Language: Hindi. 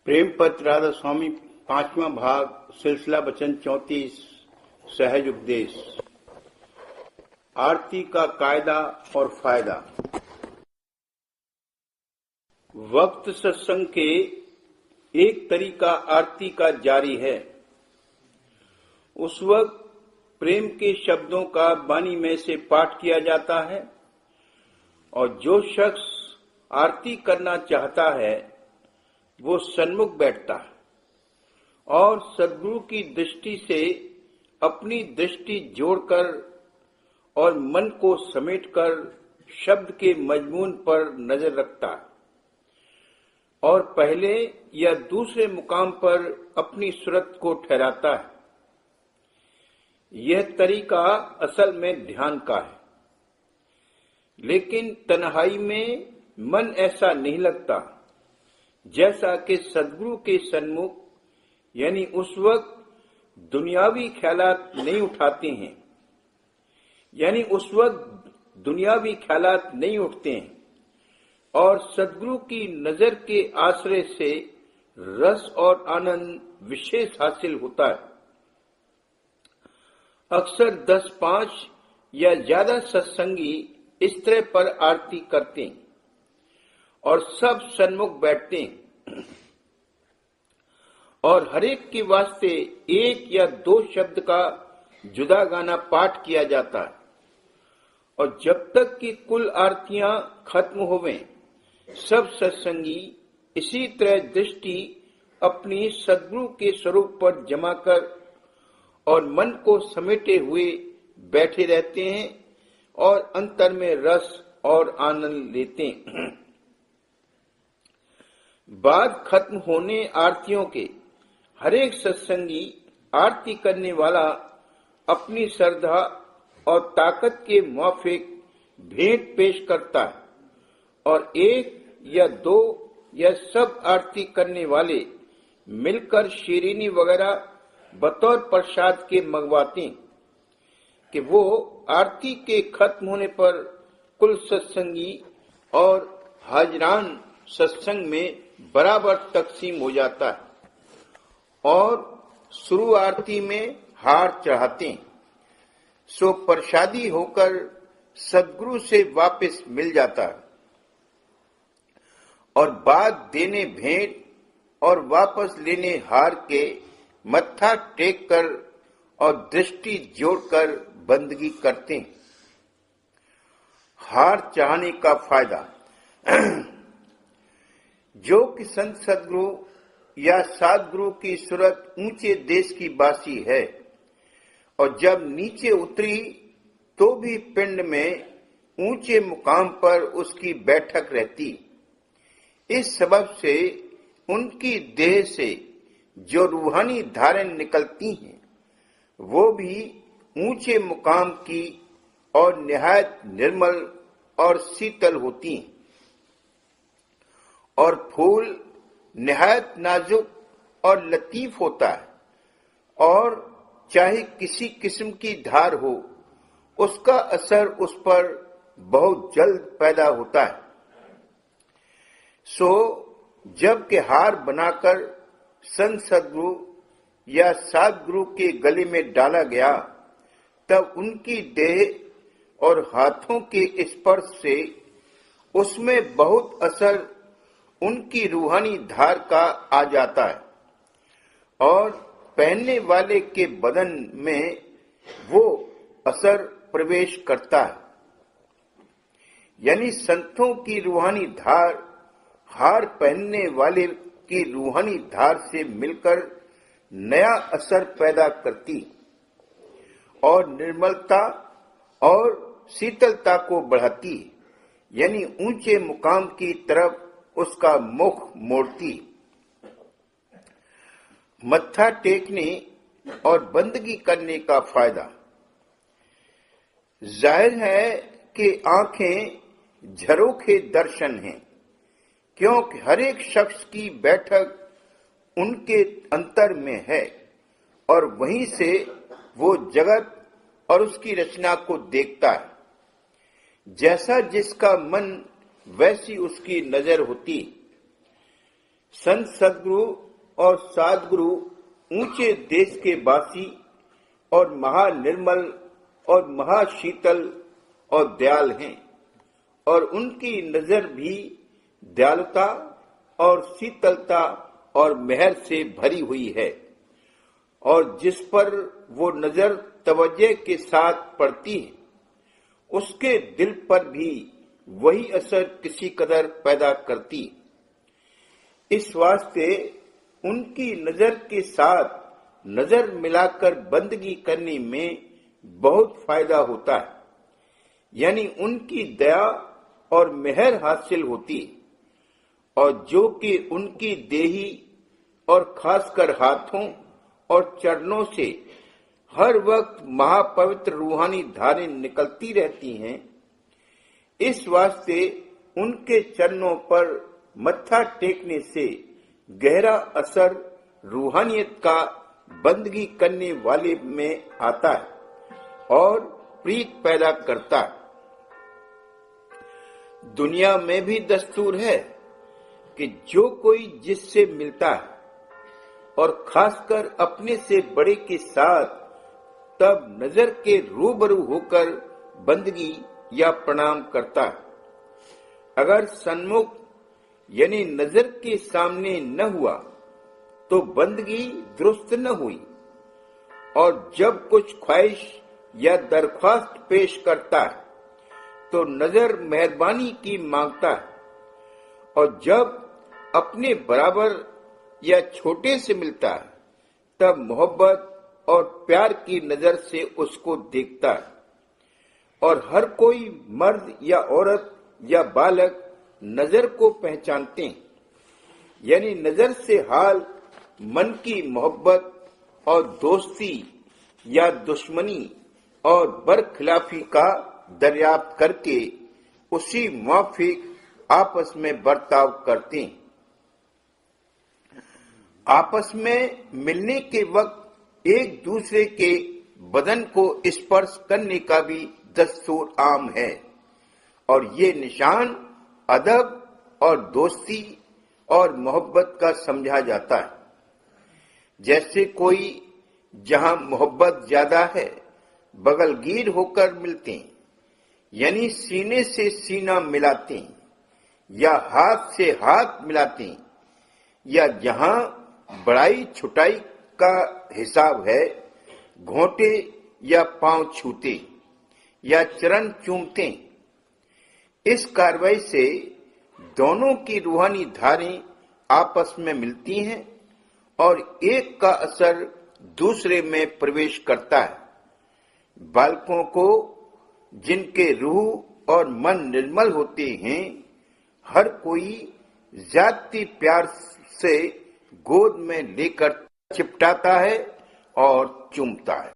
प्रेम पत्र राधा स्वामी 5वां भाग सिलसिला वचन 34 सहज उपदेश। आरती का कायदा और फायदा। वक्त सत्संग के एक तरीका आरती का जारी है। उस वक्त प्रेम के शब्दों का वाणी में से पाठ किया जाता है और जो शख्स आरती करना चाहता है वो सन्मुख बैठता है और सद्गुरु की दृष्टि से अपनी दृष्टि जोड़कर और मन को समेटकर शब्द के मजमून पर नजर रखता है और पहले या दूसरे मुकाम पर अपनी सूरत को ठहराता है। यह तरीका असल में ध्यान का है, लेकिन तन्हाई में मन ऐसा नहीं लगता जैसा कि सद्गुरु के सन्मुख यानी उस वक्त दुनियावी ख्यालात नहीं उठाते हैं, यानी उस वक्त दुनियावी ख्यालात नहीं उठते हैं और सद्गुरु की नजर के आश्रय से रस और आनंद विशेष हासिल होता है। अक्सर 10-5 या ज्यादा सत्संगी इस तरह पर आरती करते हैं और सब सन्मुख बैठते हैं और हरेक के वास्ते एक या दो शब्द का जुदा गाना पाठ किया जाता है और जब तक कि कुल आरतियां खत्म होवें सब सत्संगी इसी तरह दृष्टि अपनी सद्गुरु के स्वरूप पर जमा कर और मन को समेटे हुए बैठे रहते हैं और अंतर में रस और आनंद लेते हैं। बाद खत्म होने आरतियों के हरेक सत्संगी आरती करने वाला अपनी श्रद्धा और ताकत के मुआफिक भेंट पेश करता है और एक या दो या सब आरती करने वाले मिलकर शीरीनी वगैरह बतौर प्रसाद के मंगवाते हैं कि वो आरती के खत्म होने पर कुल सत्संगी और हाजरान सत्संग में बराबर तकसीम हो जाता है और शुरू आरती में हार चढ़ाते हैं, सो प्रसादी होकर सद्गुरु से वापस मिल जाता है और बाद देने भेंट और वापस लेने हार के मत्था टेक कर और दृष्टि जोड़कर बंदगी करते हैं। हार चाहने का फायदा। जो कि संत सद्गुरु या सद्गुरु की सूरत ऊंचे देश की बासी है और जब नीचे उतरी तो भी पिंड में ऊंचे मुकाम पर उसकी बैठक रहती। इस सबब से उनकी देह से जो रूहानी धारें निकलती हैं वो भी ऊंचे मुकाम की और निहायत निर्मल और शीतल होती हैं और फूल निहायत नाजुक और लतीफ होता है और चाहे किसी किस्म की धार हो उसका असर उस पर बहुत जल्द पैदा होता है। सो जब के हार बनाकर संत सद्गुरु या सद्गुरु के गले में डाला गया तब उनकी देह और हाथों के स्पर्श से उसमें बहुत असर उनकी रूहानी धार का आ जाता है और पहनने वाले के बदन में वो असर प्रवेश करता है, यानी संतों की रूहानी धार हार पहनने वाले की रूहानी धार से मिलकर नया असर पैदा करती और निर्मलता और शीतलता को बढ़ाती, यानी ऊंचे मुकाम की तरफ उसका मुख मोड़ती। मत्था टेकने और बंदगी करने का फायदा। जाहिर है कि आंखें झरोखे दर्शन हैं, क्योंकि हर एक शख्स की बैठक उनके अंतर में है और वहीं से वो जगत और उसकी रचना को देखता है। जैसा जिसका मन वैसी उसकी नजर होती। संत सदगुरु और साधगुरु ऊंचे देश के वासी और महानिर्मल और महाशीतल और दयाल हैं, और उनकी नजर भी दयालुता और शीतलता और मेहर से भरी हुई है, और जिस पर वो नजर तवज्जो के साथ पड़ती है उसके दिल पर भी वही असर किसी कदर पैदा करती है। इस वास्ते उनकी नजर के साथ नजर मिलाकर बंदगी करने में बहुत फायदा होता है, यानी उनकी दया और मेहर हासिल होती है, और जो कि उनकी देही और खासकर हाथों और चरणों से हर वक्त महापवित्र रूहानी धारें निकलती रहती हैं। इस वास्ते उनके चरणों पर मत्था टेकने से गहरा असर रूहानियत का बंदगी करने वाले में आता है और प्रीत पैदा करता है। दुनिया में भी दस्तूर है कि जो कोई जिससे मिलता है और खासकर अपने से बड़े के साथ तब नजर के रूबरू होकर बंदगी या प्रणाम करता है। अगर सन्मुख यानी नजर के सामने न हुआ तो बंदगी दुरुस्त न हुई, और जब कुछ ख्वाहिश या दरख्वास्त पेश करता है तो नजर मेहरबानी की मांगता है, और जब अपने बराबर या छोटे से मिलता है तब मोहब्बत और प्यार की नजर से उसको देखता है। और हर कोई मर्द या औरत या बालक नजर को पहचानते हैं, यानी नजर से हाल मन की मोहब्बत और दोस्ती या दुश्मनी और बरखिलाफी का दरियाफ्त करके उसी मुआफिक आपस में बर्ताव करते हैं। आपस में मिलने के वक्त एक दूसरे के बदन को स्पर्श करने का भी दस्तूर आम है, और ये निशान अदब और दोस्ती और मोहब्बत का समझा जाता है। जैसे कोई जहां मोहब्बत ज्यादा है बगलगीर होकर मिलते हैं, यानी सीने से सीना मिलाते हैं या हाथ से हाथ मिलाते हैं, या जहां बड़ाई छुटाई का हिसाब है घोंटे या पांव छूते या चरण चूमते। इस कार्रवाई से दोनों की रूहानी धारें आपस में मिलती हैं और एक का असर दूसरे में प्रवेश करता है। बालकों को जिनके रूह और मन निर्मल होते हैं हर कोई जाती प्यार से गोद में लेकर चिपटाता है और चूमता है।